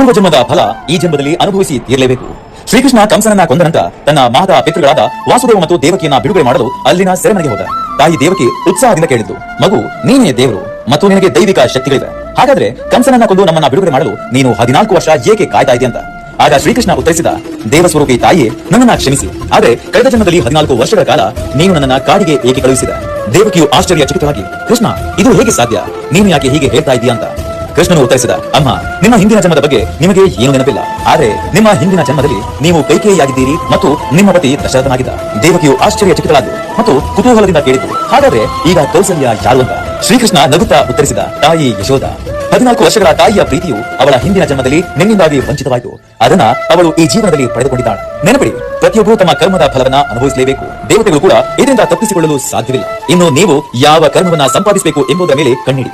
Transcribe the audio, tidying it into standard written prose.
ಪೂರ್ವ ಜನ್ಮದ ಫಲ ಈ ಜನ್ಮದಲ್ಲಿ ಅನುಭವಿಸಿ ತೀರಲೇಬೇಕು. ಶ್ರೀಕೃಷ್ಣ ಕಂಸನನ್ನ ಕೊಂದ ನಂತರ ತನ್ನ ಮಾತಾ ಪಿತೃಗಳಾದ ವಾಸುದೇವ ಮತ್ತು ದೇವಕಿಯನ್ನ ಬಿಡುಗಡೆ ಮಾಡಲು ಅಲ್ಲಿನ ಸೆರೆಮನೆಗೆ ಹೋದ. ತಾಯಿ ದೇವಕಿ ಉತ್ಸಾಹದಿಂದ ಕೇಳಿದ್ದು, ಮಗು ನೀನೇ ದೇವರು ಮತ್ತು ನಿನಗೆ ದೈವಿಕ ಶಕ್ತಿಗಳಿವೆ, ಹಾಗಾದ್ರೆ ಕಂಸನನ್ನ ಕೊಂದು ನಮ್ಮನ್ನ ಬಿಡುಗಡೆ ಮಾಡಲು ನೀನು 14 ವರ್ಷ ಏಕೆ ಕಾಯ್ತಾ ಇದೆಯಂತ. ಆಗ ಶ್ರೀಕೃಷ್ಣ ಉತ್ತರಿಸಿದ, ದೇವಸ್ವರೂಪಿ ತಾಯಿಯೇ, ನನ್ನನ್ನ ಕ್ಷಮಿಸಿ, ಆದ್ರೆ ಕಳೆದ ಜನ್ಮದಲ್ಲಿ 14 ವರ್ಷಗಳ ಕಾಲ ನೀನು ನನ್ನನ್ನ ಕಾಡಿಗೆ ಏಕೆ ಕಳುಹಿಸಿದ. ದೇವಕಿಯು ಆಶ್ಚರ್ಯಚಕಿತವಾಗಿ, ಕೃಷ್ಣ ಇದು ಹೇಗೆ ಸಾಧ್ಯ, ನೀನು ಯಾಕೆ ಹೀಗೆ ಹೇಳ್ತಾ ಇದೀಯ ಅಂತ. ಕೃಷ್ಣನು ಉತ್ತರಿಸಿದ, ಅಮ್ಮ, ನಿಮ್ಮ ಹಿಂದಿನ ಜನ್ಮದ ಬಗ್ಗೆ ನಿಮಗೆ ಏನು ನೆನಪಿಲ್ಲ, ಆದ್ರೆ ನಿಮ್ಮ ಹಿಂದಿನ ಜನ್ಮದಲ್ಲಿ ನೀವು ಕೈಕೇಯಿಯಾಗಿದ್ದೀರಿ ಮತ್ತು ನಿಮ್ಮ ಪತಿ ದಶರಥನಾಗಿದ್ದ. ದೇವಕಿಯು ಆಶ್ಚರ್ಯಚಕಿತಳಾದ್ದು ಮತ್ತು ಕುತೂಹಲದಿಂದ ಕೇಳಿದ್ದು, ಹಾಗಾದ್ರೆ ಈಗ ಕೌಸಲ್ಯ ಯಾರು ಅಂತ. ಶ್ರೀಕೃಷ್ಣ ನಗುತ್ತಾ ಉತ್ತರಿಸಿದ, ತಾಯಿ ಯಶೋಧ. 14 ವರ್ಷಗಳ ತಾಯಿಯ ಪ್ರೀತಿಯು ಅವಳ ಹಿಂದಿನ ಜನ್ಮದಲ್ಲಿ ನಿನ್ನಿಂದಾಗಿ ವಂಚಿತವಾಯಿತು, ಅದನ್ನ ಅವಳು ಈ ಜೀವನದಲ್ಲಿ ಪಡೆದುಕೊಂಡಿದ್ದಾಳೆ. ನೆನಪಿಡಿ, ಪ್ರತಿಯೊಬ್ಬರು ತಮ್ಮ ಕರ್ಮದ ಫಲವನ್ನ ಅನುಭವಿಸಲೇಬೇಕು. ದೇವತೆಗಳು ಕೂಡ ಇದರಿಂದ ತಪ್ಪಿಸಿಕೊಳ್ಳಲು ಸಾಧ್ಯವಿಲ್ಲ. ಇನ್ನು ನೀವು ಯಾವ ಕರ್ಮವನ್ನ ಸಂಪಾದಿಸಬೇಕು ಎಂಬುದರ ಮೇಲೆ ಕಣ್ಣಿಡಿ.